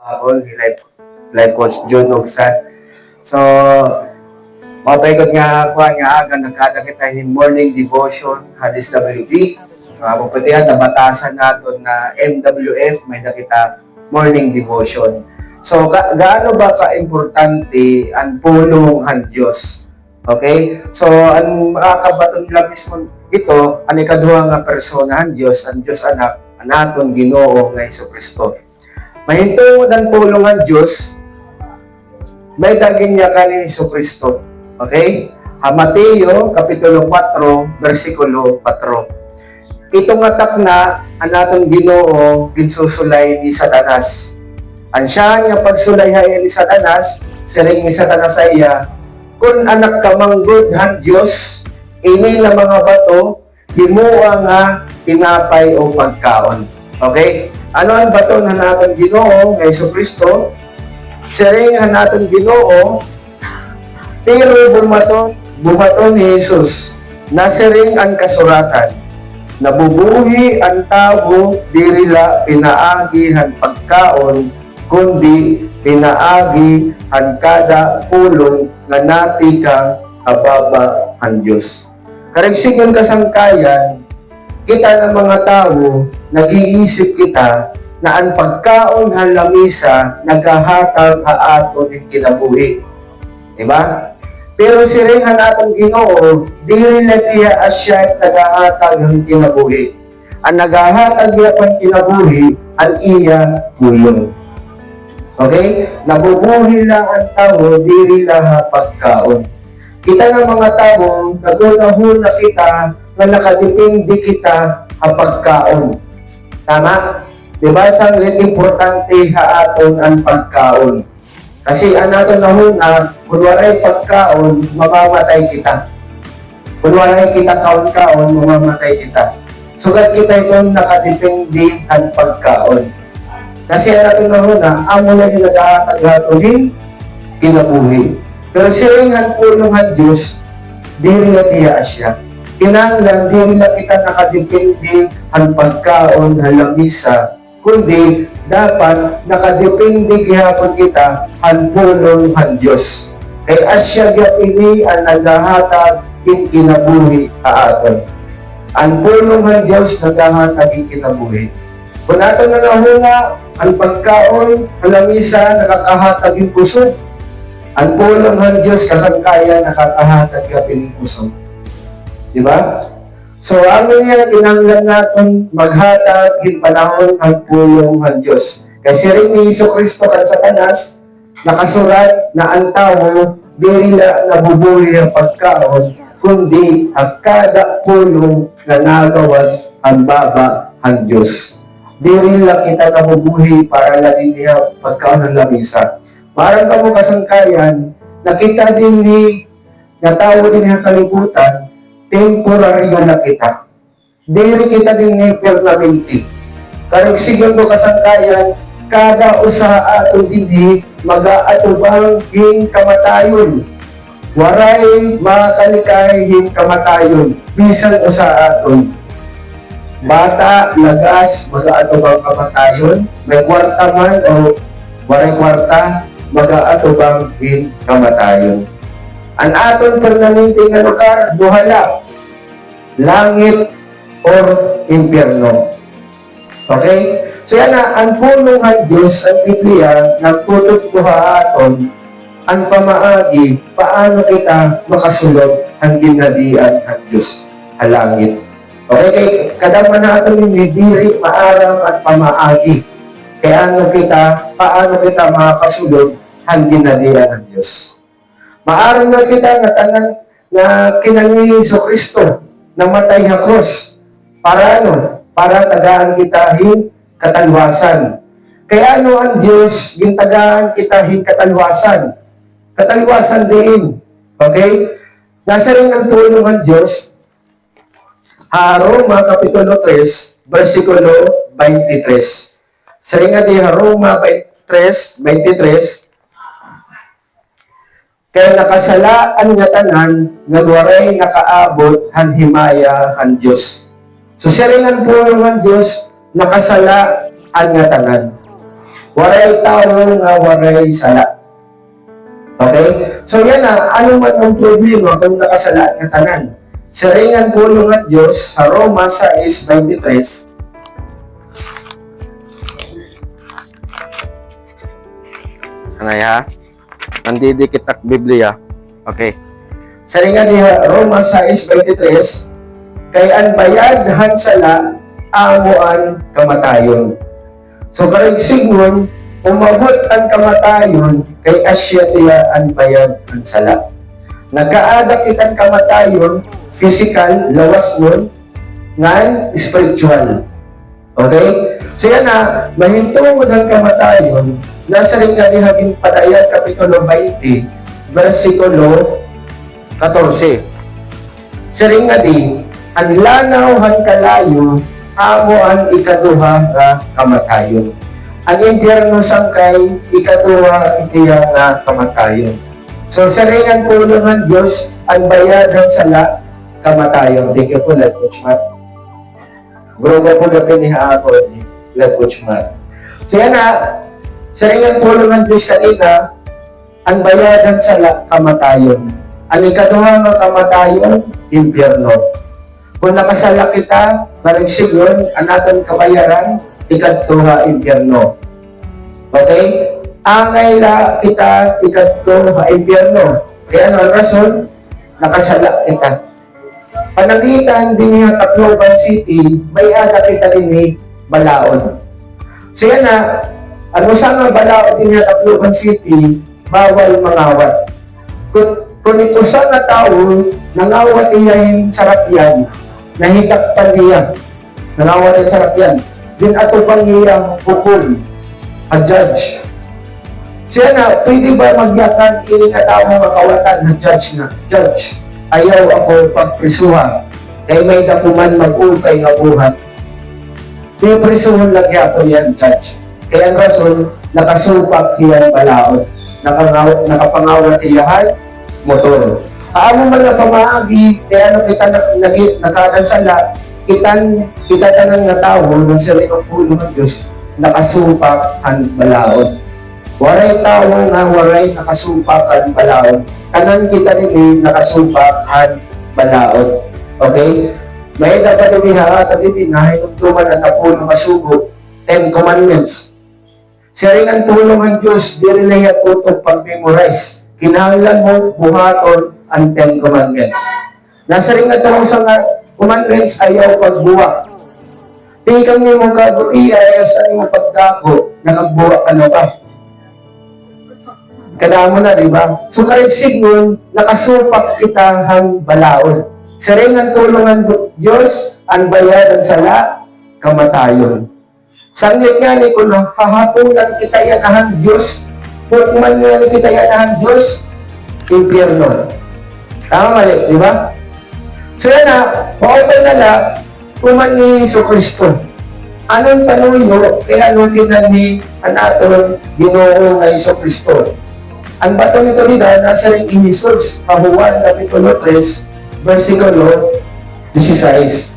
Ako, life coach John Ogsan. So, mapaikot nga ako nga aga nagkada kita in morning devotion, hadis WD. So, ako pati yan, nabatasan natin na MWF, may nakita morning devotion. So, gaano ba ka-importante ang pulong ang Diyos? Okay? So, ang makakabaton lang mismo ito, ang ikaduha nga persona ang Diyos anak, anaton Ginoo nga Jesucristo. Mahintungod ang pulong ng Diyos, may daging niya ka ni Jesucristo. Okay? Mateo, Kapitulo 4, versikulo 4. Itong atak na, ang atong Ginoo, ginsusulay ni Satanas. Ang siya nga pagsulayhay ni Satanas, siring ni Satanas ay kung anak ka manggod han Diyos, ini na mga bato, himuha nga tinapay o pagkaon. Okay? Ano ang bato na natin Ginoo, ng Jesucristo? Siring na natin Ginoo, pero bumaton ni Jesus, na siring ang kasuratan, nabubuhi ang tao, dirila pinaagi han pagkaon, kundi pinaagi han kada pulong nga nati kang ababa ang Diyos. Karigsigan kasangkayan, kita ng mga tao, nag-iisip kita na ang pagkaon ng lamisa naghahatag haaton ng kinabuhi. Diba? Pero siringan atong Ginoo, diri latiya asya naghahatag ng kinabuhi. Ang naghahatag niya pang kinabuhi, ang iya pulong. Okay? Nabubuhi lang ang tao, diri laha pagkaon. Kita ng mga tao, nagunahuna kita, na nakadipindi kita ang pagkaon. Tama? Diba? Sanglit importante haaton ang pagkaon. Kasi ang nato nahuna, kunwaray pagkaon, mamamatay kita. Kunwaray kita kaon-kaon, mamamatay kita. Sugat kita itong nakadipindi ang pagkaon. Kasi ang nato nahuna, amo na ginagahatag-hatuhin, kinabuhi. Pero siringan pulong ang Diyos, diri na tiya asya. Kinanglan, diri na kita nakadipindi ang pagkaon ng lamisa, kundi dapat nakadipindi gihapon kita ang pulong ng Diyos. Kay asya gyapini ang naghahatag in kinabuhi haaton. Ang pulong ng Diyos naghahatag in kinabuhi. Kung ato na nahuna, ang pagkaon, ang lamisa, nakakahatag in kusog. Ang pulong ng Diyos kasangkaya nakakahatag gyapin in kusog. Diba? So, ano niya, tinanglan natin maghatag in panahon ang pulong ng Diyos. Kasi rin ni Jesucristo at Satanas, nakasurat na ang tao, diri na nabubuhay ang pagkaon, kundi ang kada pulong na nagawas ang baba ang Diyos. Diri lang kita nabubuhay para lagi niya pagkaon ng lamisa. Parang kamo kasangkayan, nakita din ni, natao din niya kalibutan, temporaryo na kita. Diri kita din ni permanente. Karigsigan mo kasangkayan, kada usa ato dinhi mag-aatubang hin kamatayon. Waray makalikay hin kamatayon. Bisan usa aton. Bata, lagas, mag-aatubang kamatayon. May kwarta man o waray kwarta, mag-aatubang hin kamatayon. Ang aton permanente nga lugar, duhala, langit or impyerno. Okay? So yan na, ang pulong ng Diyos, ang Biblia, nagtutog duha aton, ang pamaagi, paano kita makasulog ang ginadian ng Diyos ang langit. Okay? Kaya kadama na aton yung diri, maaram at pamaagi. Kaya paano kita makakasulog ang ginadian ng Diyos. Maaram na kita nga tanan na kinangin sa Kristo na matay na cross. Para ano? Para tagaan kita hin katalwasan. Kaya ano ang Diyos, gintagaan kita hin katalwasan. Katalwasan din. Okay? Nasa rin ang tulong ng Diyos. Roma Kapitulo 3, versikulo 23. Sa rin nga di Roma 3, 23, kaya nakasalaan nga tanan, nagwaray nakaabot, han himaya, han Diyos. So, siya rin ang pulong ng Diyos, nakasalaan nga tanan. Waray tao nga waray sala. Okay? So yan na, ano man ang problema kung nakasala ka tanan. Sa ringan pulong at Diyos, sa Roma 6:23, anay ha? Nandidikit ak Biblia. Okay. Sa ringan diha, Roma 6:23, kay ang bayad han sala, amuan kamatayon. So karig signon, umabot ang kamatayon, kay asya tiya ang bayad han sala. Nagkaadak kitang kamatayon, physical, lawas nun, ngan spiritual. Okay? So yan na, mahintungod ang kamatayon, nasa rin nga nihaging Padayag, Kapitulo 20, versikulo 14. Sa rin nga di, ang lanaw han kalayo, amo ang ikaduha nga kamatayon. Ang impyerno sangkay, ikaduha itiya nga kamatayon. So sa rin ang pulungan Diyos, ang bayadan sala, kamatayon. Thank you po, Lord Coach Matt. Gruga po na piniha ako, Lord Coach Matt. So yan na, sa rin ang pulungan Diyos kanina, ang bayadan sala, kamatayon. Ang ikaduha nga kamatayon, impyerno. Kung nakasala kita, marigsigon, ang atong kabayaran, ikaduha impyerno. Okay? Angay la kita, ikaduha impyerno. Kaya ano ang rason? Nakasala kita. Panagitan din niya Tacloban City, may ada kita din ni Balaod. So yan na, ano sa nga Balaod din niya Tacloban City, bawal mangawat. Kung ito sa nga tao, nangawat niya yung sarapyan, nahitakpan niya, nangawat yung sarapyan, din ato pang niyang pukul, a judge. So yan na, pwede ba magyakan, ini nga tao makawatan na judge na, judge, ayaw ako pagprisuha, kay may dapuman mag-ulpay nga buhat. Piprisuhon lang yapon yan, judge. Kaya ang rason, nakasupak yan Balaod, nakapangawat iyahan, motor. Ano man na pamaagi, kaya ano kita nakakansala, kita tanang na tao ng sariling pulo ng Diyos, nakasupak ang Balaod. Waray tao nga waray nakasupak ang Balaod. Kanan kita rin nakasupak ang Balaod. Okay? May dapat umiha, tabi din na hinumtuman ang napuno masugo, 10 Commandments. Siya rin ang tulong ng Diyos, di rin lang tutog pag-memorize. Kinahanglan mo buhaton ang 10 Commandments. Nasa rin nga tanong sa Commandments, ayaw pagbuwa. Di kami mong kabuti, ayaw sa rin pagdako, nakagbuwa ka na ba? Kada mo na, di ba? So, karigsig nun, nakasupak kita hang Balaod. Sa rin ang tulong ng Diyos, ang bayadan sala, kamatayon. Sanggit nga ni kung hahatulan kita yan ang Diyos, kung man nga ni kita yan ang Diyos, impyerno. Tama mali, di ba? So yan na, maupay na lang, kuman ni Jesucristo. Anong panuyo, kaya anong kinani ang aton Ginoo nga Jesucristo? Ang bato nito nila, nasa rin in Jesus, Juan, Kapitulo 3, versikulo 16.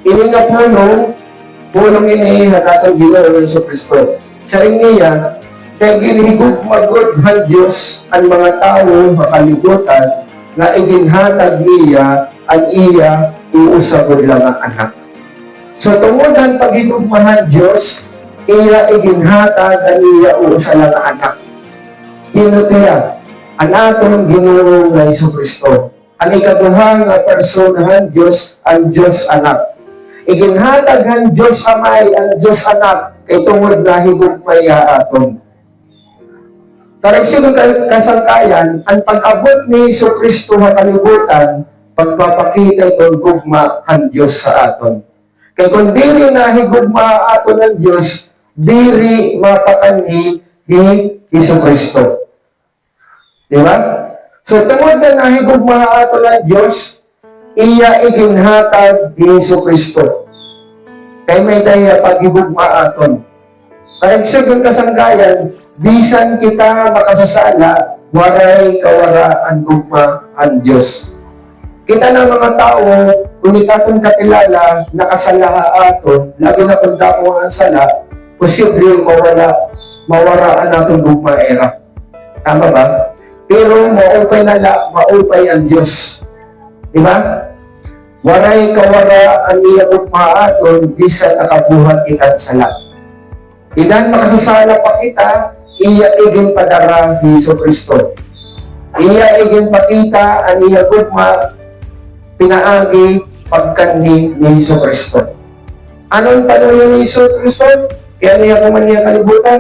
Ini nga pulong ini hatong Ginoo nga Jesucristo. Sa rin niya, kaya ginhigog magod han Diyos ang mga tao makalibutan na iginhatag niya ang iya uusagod lang ang anak. So tungod ang paghigugmahan Diyos, iya iginhatag ang iya uusa lang ang anak. Kinutiya, ang atong Ginoo nga Jesucristo. Ang ikaduhang personahan Diyos, ang Diyos anak. Iginhatag ang Diyos amay, ang Diyos anak, kay tungod na higugmay aton. Karagsigang kasangkayan, ang pag-abot ni Jesucristo nga kalibutan, pagpapakita itong gugma ang Diyos sa aton. Kaya kung diri na higugma aton ng Diyos, diri mapakanhi ni Jesucristo. Di ba? So, tungod na nahigugma aton ng Diyos, iya iginhatag ni Jesucristo. Kaya may daya paghigugma aton. Karagsigang kasangkayan, bisan kita makasasala, waray kawara ang gugma ang Diyos. Kita ng mga tao, kung itatong kakilala, nakasalaha aton, labi na kung dako ang sala, posible mawaraan natin gugma era. Tama ba? Pero maupay ang Diyos. Di ba? Waray kawara ang iya gugmaaton bisa nakabuhat ikan sala. Igan makasasala pa kita, iya igin padara ni Hesus Kristo. Iya igin pakita ang iya gugma pinaagi pagkanhi ni Hesus Kristo. Anong panuyo ni Hesus Kristo? Kaya niya kuman niya kalibutan.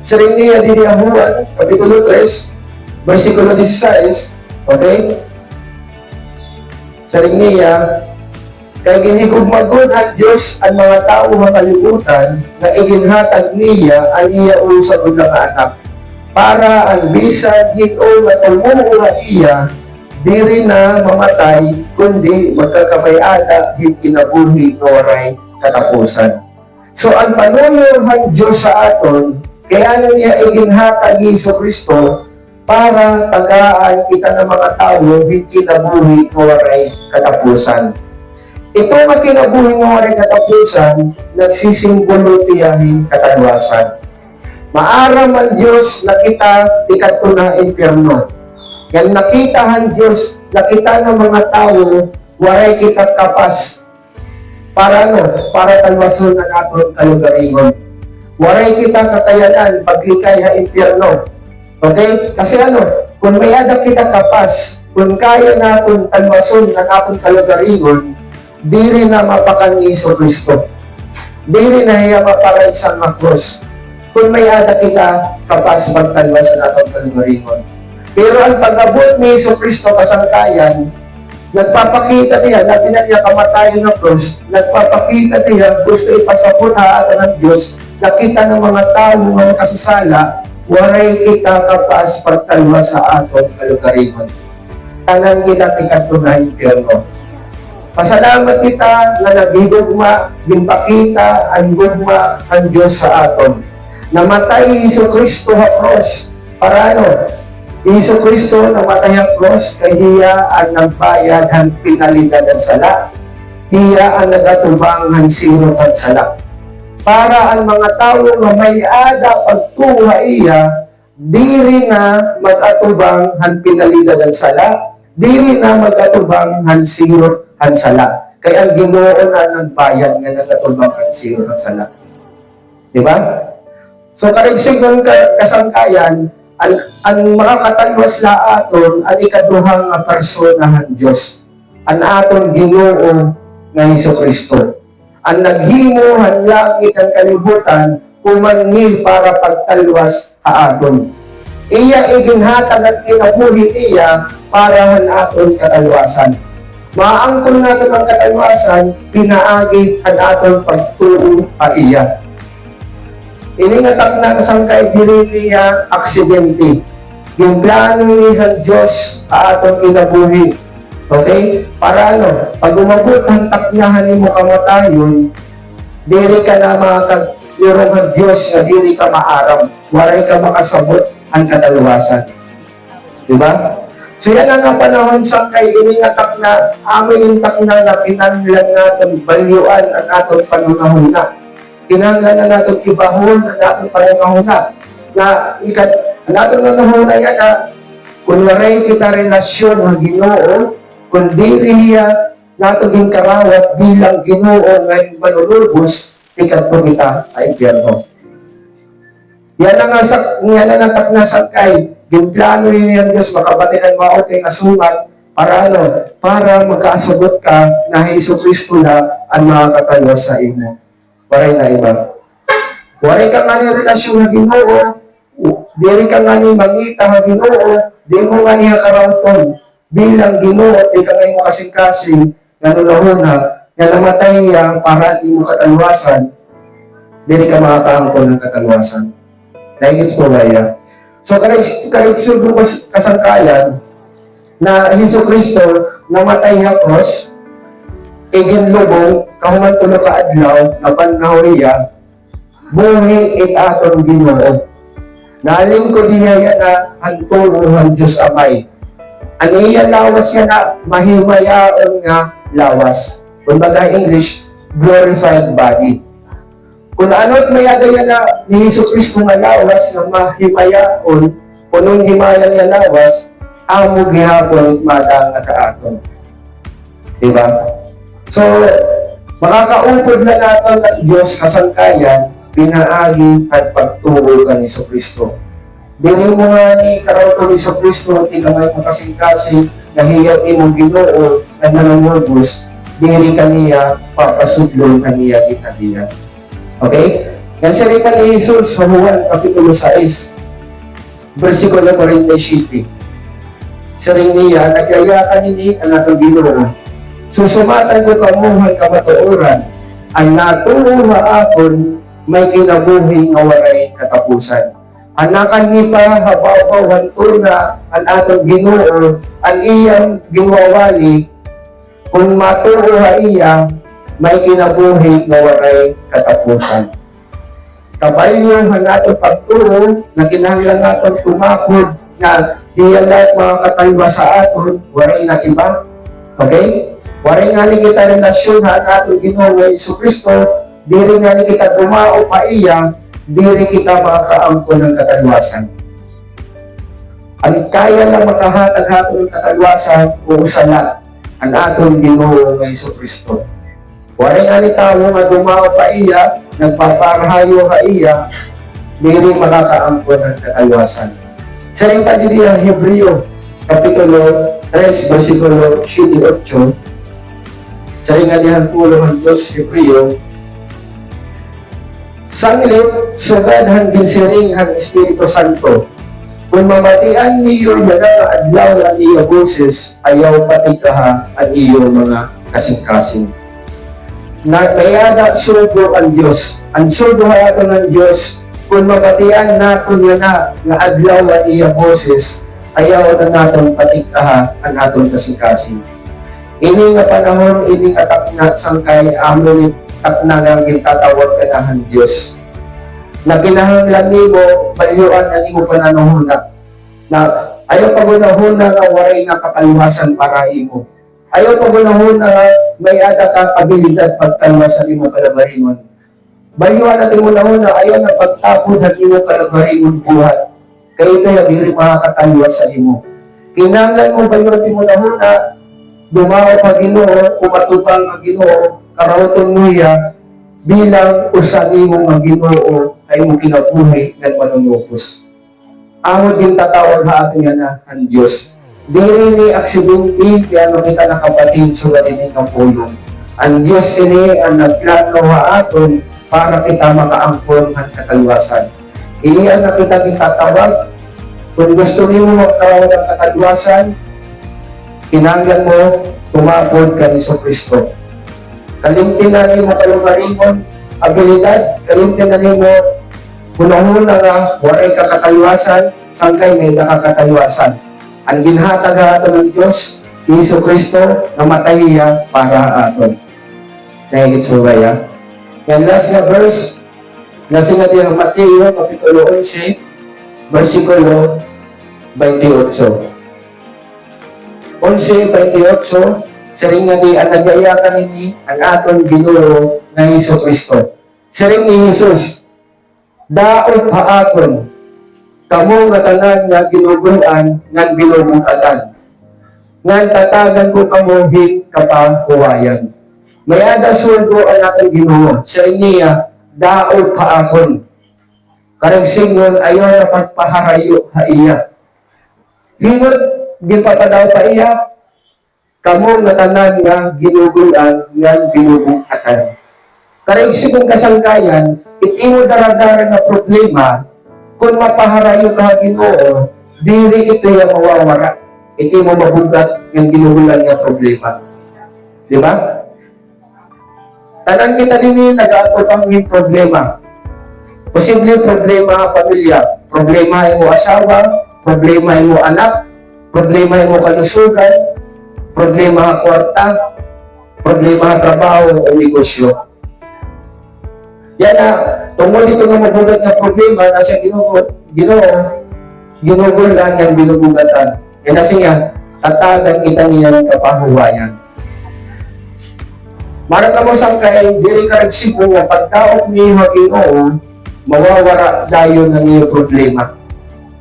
Sa rin niya din niya Juan, Kapitulo 3, versikulo 16, okay? Sa rin niya, kaya ginigugmagod ang Diyos ang mga tao makalimutan na iginhatag niya ang iya usap ng mga anak. Para ang bisan hito na tumuha iya, di rin na mamatay, kundi magkakamayada kinabuhi na waray katapusan. So ang panuyo ng Diyos sa aton, kaya niya iginhatag Hesus Kristo para tagaan kita ng mga tao kinabuhi na waray katapusan. Ito nga kinabuhi nga waray katapusan, nagsisimbolo tiyahin katalwasan. Maaram ang Diyos na kita ikadto na impyerno. Yan nakitahan Diyos, nakita ng mga tao, waray kita kapas. Para para talwason na naton kalugaringon. Waray kita kakayanan paglikay ha impyerno. Okay? Kasi kung may ada kita kapas, kung kaya natin talwason na naton kalugaringon, diri na mapakan ni Hesus Kristo. Diri na hiya maparay sa krus. Kung may ada kita kapas magtalwas sa natong kalugaringon. Pero ang pag-abot ni Hesus Kristo kasangkayan, nagpapakita niya na niya kamatayon ng krus, nagpapakita niya gusto ipasapot haatan ng Diyos, nakita ng mga tao mga kasasala, waray kita kapas pagtalwas sa atong kalugaringon. Tanang kita tikadto na impyerno. Pasalamat kita na nagigugma, ginpakita ang gugma ang Diyos sa aton. Namatay Hesus Kristo sa cross. Para Hesus Kristo namatay sa cross, kay hiya ang nagbayad ang pinalidad ang sala. Hiya ang nagatubang ang sino ang sala. Para ang mga tao na may ada pagtuha iya, diri na mag-atubang ang pinalidad ang sala, diri na mag-atubang ang sino ang sala. Kaya ang Ginoo na nagbayad nga nagatulbang ang sino ang sala. Di ba? So karigsig ng kasangkayan, ang mga katalwas na aton, ang ikaduhang personahan Diyos. Ang aton Ginoo nga Hesus Kristo. Ang naghimo ang langit ang kalibutan, kumanhi para pagtalwas sa aton. Iya iginhatag at kinabuhi niya para ang aton katalwasan. Maangkol natin ang katalwasan, pinaagi ang aton pagtuo pa iya. Iningatak na kasangkay diri niya aksidente. Yung plano niya Diyos sa aton kinabuhi. Okay? Para pag umabot ang taknahan mo kamatayon, diri ka na makakagirong ang Diyos na diri ka maaram. Waray ka makasabot ang katalwasan. Diba? So yan ang panahon sa kay iningatak na amin yung takna na pinanglan natin balyuan ang atong panunahuna. Pinanglan na natin ibahon ang atong panunahuna. Na ang atong panunahuna yan na kung waray kita relasyon ng Ginoo, kung diri hiya natin karawat bilang Ginoo ngayon manulubos, ikat po kita ay impyerno. Yan ang takna sa kay yung plano niya Diyos makabatikan maot kay asumat para para magkaasagot ka na Hesus Kristo na ang mga katalwas sa imo. Waray na iba. Waray ka nga ni relasyon na Ginoo, diri ka nga ni mangita na Ginoo, di mo nga niya karawton bilang Ginoo at di ka ngayon makasing-kasing na nunahuna na namatay niya para di mo katalwasan, diri ka makakaangkol ng katalwasan. Naigits po ba yan? So, kariksul ko kasangkayan na Hesus Kristo namatay nga cross, iginlubong, kahuman tulo ka adlaw, na panahuriya, buhi aton Ginoo. Naling ko niya na hantulungan Diyos Amay. Ang iya lawas niya na mahimayaon nga lawas. Kung baga English, glorified body. Kung ano't may adaya na ni Hesus Kristo nga lawas na mahimayaon, punong himayan nga lawas, amo gihapon madang nga kaaton. Diba? So, makakaupod na natin ang Diyos kasangkayan, pinaagi at pagtuo ka ni Hesus Kristo. Dili mo nga ni karawto ni Hesus Kristo, di ka may makasing-kasing, nahiyag imong Ginoo, na nanungubos, diri kaniya, papasudlong kaniya italiya. Okay? Yan salita ni Jesus sa Juan Kapitulo 6, versikulo 47. Sa ring niya, nagyaya ka nini ang atong Ginoo. Susumatan ko kamuhan kamatuoran, ang natuo nga akon, may kinabuhi nga waray katapusan. Anakan ni pa habaw-bawan tuna ang atong Ginoo, ang iyang ginwawali, kung matuo ha iya, may kinabuhi nga waray katapusan. Kabayo ang atong pagtuo na kinahanglan naton tumakod na diyan lahat mga katalwa sa aton, waray na iba. Okay? Waray nga ni kita relasyon ha atong Ginoo nga Hesus Kristo, diri nga ni kita dumao pa iya, diri kita makakaangkon ng katalwasan. Ang kaya na makahatag aton ng katalwasan o usala ang aton Ginoo nga Hesus Kristo. Waray nga ni tao nga dumao pa iya, nagpaparhayo ka iya, diri makakaangkon ng katalwasan. Sa rin pa diri ang Hebreo, Kapitulo 3, versikulo 18, sa rin nga niyang tulong ng Diyos, Hebreo, sanglit, sugadhan din siring ang Espiritu Santo. Kung mamatian niyo na adlaw ang iyo boses, ayaw pati kaha ang iyo mga kasing-kasing. Na mayada sugo ang Diyos. Ang sugo hayato ng Diyos, kung mamatian natin na adlaw ang iyo boses, ayaw na natin pati kaha ang atong kasing-kasing. Ini nga panahon, ini nga takna sangkay amon takna nga gitatawag ka na ang Diyos. Na kinahanglan nimo balyuan na nimo pananuhuna. Na ayaw pagunahuna nga waray nga kapaliwasan para imo. Ayaw pagunahuna nga may ada kang abilidad pagtalwasan nimo kalagaringon. Balyuan natin mo na huna, ayaw na pagtapod at nimo kalagaringon buhat. Kayo kaya diri makakatalwas sa imo. Kinahanglan mo balyuan mo na huna, dumaw pa Ginoo, umatubang ang Ginoo, karawton mo ya, bilang usa nimo nga Ginoo ay mo kinabuhi ng manunupos. Amo din tatawag ha atin nga na ang Diyos. Diri ni aksidente, kaya kita nakabatid sa galing ng pulong. Ang Diyos ini ang nagplano ha aton para kita makaangkon ng katalwasan. Ini ang nakita kitatawag. Kung gusto niyo magkaroon ng katalwasan, kinanglan mo, tumapod ka ni Kristo. Kalimtinan niyo mo kalugaringon, abilidad, kalimtinan niyo mo, hunahuna nga, waray kakatalwasan, sangkay may nakakatalwasan. Ang ginhatag aton ng Diyos, Hesus Kristo, namatay niya para aton. Nahigit subaya. Yan last na verse, nasa nga din ang Mateo, Kapitulo 11, versikulo 28. 11:28, saring nga di ang nagayakan nini ang aton Ginoo na Hesus Kristo. Saring ni Jesus, daot haakon, kamo nga tanan nga ginugulan nga binubukatan. Ngan tatagan ko kamo hing kapahuwayan. May ada sulgo ang ating Ginoo. Sa niya, daot haakon. Karang singon, ayaw na pagpaharayo ha iya. Hingot, gipapadaw pa iya, kamo nga tanan nga ginugulan nga binubukatan. Karang singon kasangkayan, iti mo daradara na problema, kung mapaharayo ka Ginoo, diri ito yung mawawara. Iti mo mabugat yung ginugulan nga problema. Di ba? Tanan kita din nag-aapot ang yung problema. Posible problema pamilya, problema yung asawa, problema yung anak, problema yung kalusugan, problema kwarta, problema trabaho o negosyo. Yan na, tungkol dito nga mabugat na problema, nasa ginugulan ng binubugatan. Yan na siya, tatagan kita niya ng kapahuwayan. Marat na mo sangkay, diri ka nagsipo nga pagtaok ni Ginoo, mawawara dayon ng iyong problema.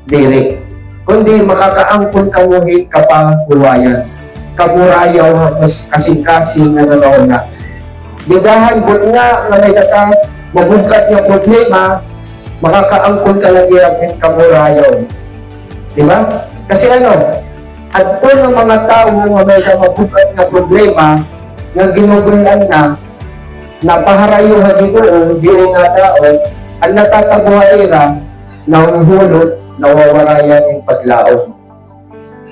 Diri. Kundi makakaangkon ka mo kapahuwayan. Kamurayaw kasing-kasing na nanaw na. Bidahan po nga may kata magugkat ng problema, makakaangkon ka lang yung kamurayaw. Diba? Kasi at po ng mga tao nga may magugkat na problema, nga ginugulan na, napaharayo na Ginoo, di rin na taon, ang natatabuhaira, nahuhulot, nawawarayan yung paglaon.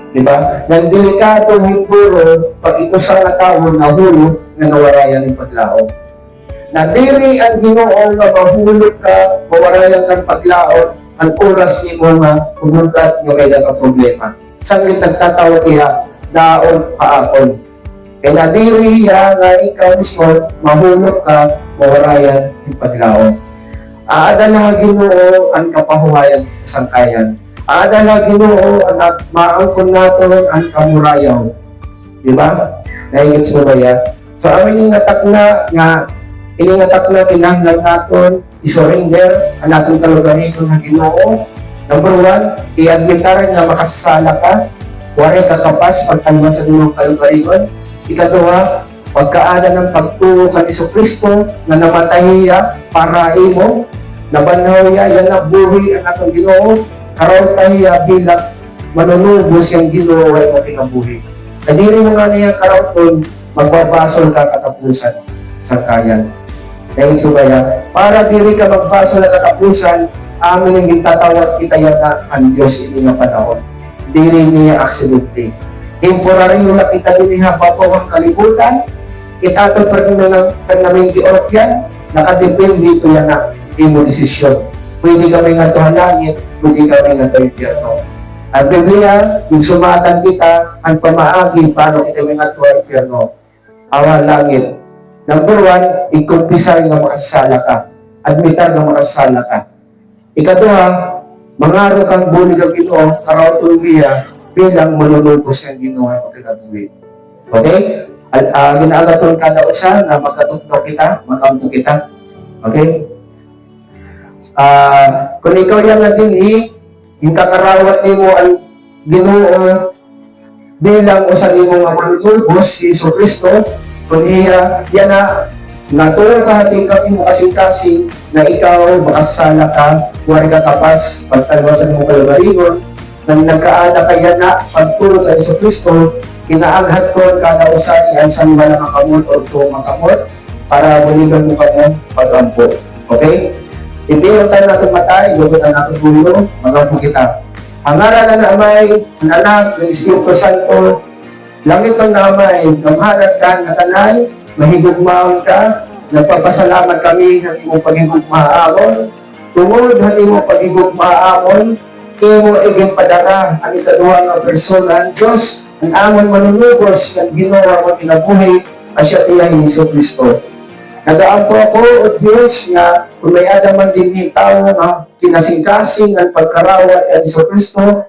Diba? Nang delikado yung puro, pag ito sa tao, nahulot, na nawarayan yung paglaon. Nadiri ang Ginoo na mahulot ka, mawarayan kang paglaon, ang oras ni mo na umungkat nyo kaya ka problema. Sanglit nagtatawa kaya, daon paakon. Kaya nadiri nga ikaw mismo, mahulot ka, mawarayan yung paglaon. Aada na Ginoo ang kapahuwayan sangkayan. Aada na Ginoo ang maangkon natin ang kamurayaw. Diba? Nahingit mo ba yan? So, amin yung natakna nga, iningatakna kinahanglan natin, isurrender ang atong kalugarito ng Ginoo. Number 1, i-admitar na makasasala ka, wari kakapas pagtalma sa Ginoo kalugarito. Ikaduha, pagkaada ng pagtuo kan Kristo na namatahiya para imo, nabanhaw yan na buhi ang atong Ginoo, karaw tahiya bilang manunubos yung Ginoo ay mo kinabuhi. Kadiri mo nga niya karaw ton, magbabasol ka katapusan sa kayan. Dahil subaya, para diri ka magbasol na katapusan, amin ang gitatawat kita yan na ang Diyos ini nga panahon. Diri niya aksidente. Temporaryo na kita diniha papawang kalibutan, itato pa rin namin European, nakadepende ito yan na imo desisyon. Pwede kami nga ito halangin, pwede kami nga ito impyerno. Ang Biblia, yung sumatan kita, ang pamaagi, paano kita nga ito impyerno. Awa langit. Number 1, ikumpisay na makasasala ka. Admitar na makasasala ka. Ikaduha, mangaro kang bulig ang Ginoo, karaw tulbiya, bilang manunubos ng Ginoo ang kinabuhi. Okay? Ginaagatong kada usa na magkatugtog kita, makampo kita. Okay? Kung ikaw yan na din, yung kakarawat ni mo ang Ginoo bilang usa ni mo nga manunubos, si Iso Kristo, kung iya, yan na natulong ka hating kami mo kasing-kasing na ikaw makasasala ka, huwag ka kapas, pagtalwasan mo kalabarigon, nang nagkaana kaya na pagtulog ay sa Kristo, inaaghat ko kada usani ang sanwa na makamot o ito makamot para buligan mo kamo pag-ampo. Okay? Ipiro tayo natin matay, lugot na natin gulo, magampo kita. Ang ngalan na amay, ang anak, ng Espiritu Santo, langit ng namay, gamhanan ka, natanay, mahigugmaon ka, nagpapasalamat kami, hindi mo pagigugmaamon, tungod, hindi mo pagigugmaamon, imo iging padara ang ikaduha nga persona ang Diyos ang amon manunubos ng ginawa mo kinabuhi asya tiyahin Iso Kristo. Nagaampo ako o Diyos nga kung may adaman din tao nga kinasingkasing ang pagkarawat ang Iso Kristo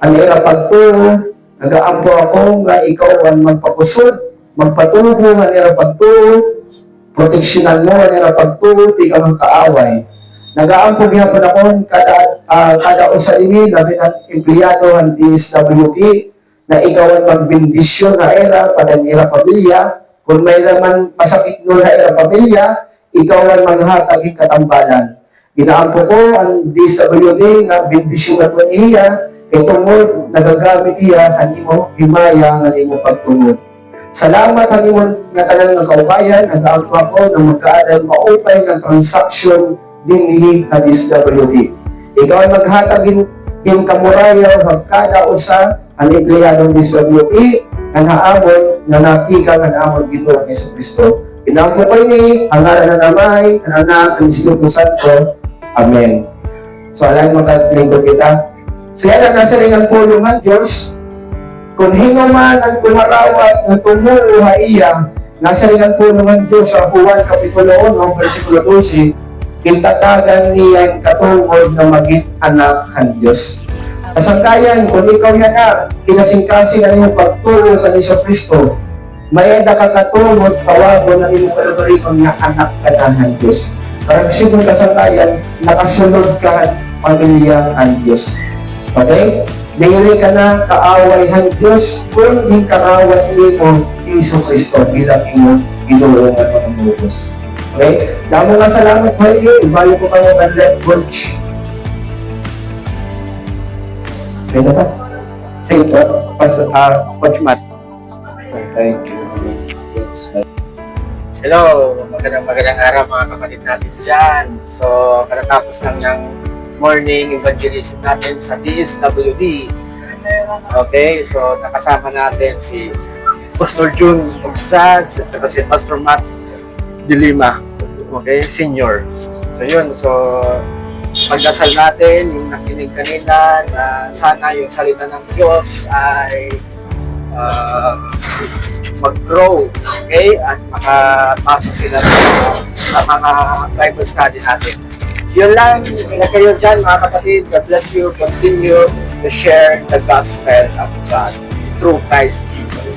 ang ira pagtuo. Nagaampo ako nga ikaw ang magpapusod, magpatubo ang ira pagtuo, proteksyonan mo ang ira pagtuo, di ka magkaaway. Nag-aampog hapon ako kada usa ini labi ang empleyado ng DSWD na ikaw ang magbindisyon na era para nila pamilya. Kung may laman masakit no na era pamilya, ikaw ang maghatag ng katambalan. Ginaampo ko ang DSWD na bindisyon mo niya kay tungod nagagamit niya ang imo himaya ng imo pagtungod. Salamat ang imo nga tanan ng kaubayan, nag-aampo ako na magkaadal ma-open ang transaction dinhi na DSWD. Ikaw ay maghatagin kamurayaw magkada usa ang empleyadong DSWD ang haamon na nakika ng amon Ginoo Hesus Kristo. Inampo ko ini ang ngalan ng Amay, ang Anak, ang Espiritu Santo. Amen. So alam mo tatlinggo kita. So yan ang nasaringan pulungan Diyos. Kung hingaman ang kumarawat na tumuha iya, nasaringan pulungan Diyos sa Juan Kapitulo 1, versikulo 12, intatagan niya katungod na maging anak ng Diyos. Kasangkayan, kung ikaw yan na, kinasingkasing ang iyong pagtulong kan Iso Kristo, may nakakatulog, tawago na imo kalorikon nga anak ka ng Diyos. Karang siguro kasangkayan, nakasunod ka pamilya ang Diyos. Okay? Dili ka na kaaway ng Diyos kung hindi kaaway mo Iso Kristo bilang imo idulungan ng Diyos. Okay? Damo nga salamat po iyo. Ibalik ko kayo ang left coach. Okay na ba? Sige po. Coach Matt. Okay. Hello, magandang araw mga kapatid natin dyan. So, katatapos lang ng morning evangelism natin sa DSWD. Okay, so nakasama natin si Pastor June Ugsad, at si Pastor Matt Dilima, okay, senior. So yun, so pagdasal natin, yung nakinig kanina, na sana yung salita ng Diyos ay mag-grow, okay, at makapasok sila sa mga Bible study natin. So yun lang, ingat kayo dyan mga kapatid. God bless you. Continue to share the gospel of God through Christ Jesus.